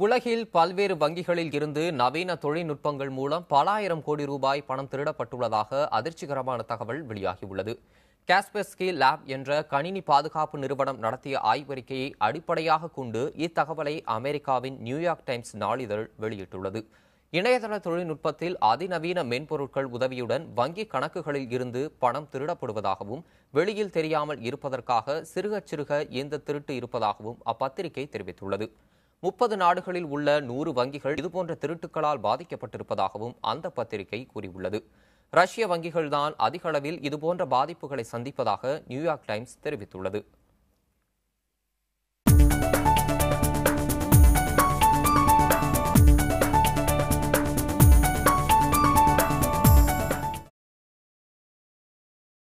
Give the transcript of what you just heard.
உலகில் பல்வேறு வங்கிகளில் இருந்து நவீன தொழில்நுட்பங்கள் மூலம் பல ஆயிரம் கோடி ரூபாய் பணம் திருடப்பட்டுள்ளதாக அதிர்ச்சிகரமான தகவல் வெளியாகியுள்ளது. காஸ்பர்ஸ்கி லேப் என்ற கணினி பாதுகாப்பு நிறுவனம் நடத்திய ஆய்வறிக்கையை அடிப்படையாக கொண்டு இத்தகவலை அமெரிக்காவின் நியூயார்க் டைம்ஸ் நாளிதழ் வெளியிட்டுள்ளது. இணையதள தொழில்நுட்பத்தில் அதிநவீன மென்பொருட்கள் உதவியுடன் வங்கி கணக்குகளில் இருந்து பணம் திருடப்படுவதாகவும் வெளியில் தெரியாமல் இருப்பதற்காக சிறுக சிறுக இந்த திருட்டு இருப்பதாகவும் அப்பத்திரிகை தெரிவித்துள்ளது. 30 நாடுகளில் உள்ள 100 வங்கிகள் இதுபோன்ற திருட்டுகளால் பாதிக்கப்பட்டிருப்பதாகவும் அந்த பத்திரிகை கூறியுள்ளது. ரஷ்ய வங்கிகள்தான் அதிக அளவில் இதுபோன்ற பாதிப்புகளை சந்திப்பதாக நியூயார்க் டைம்ஸ் தெரிவித்துள்ளது.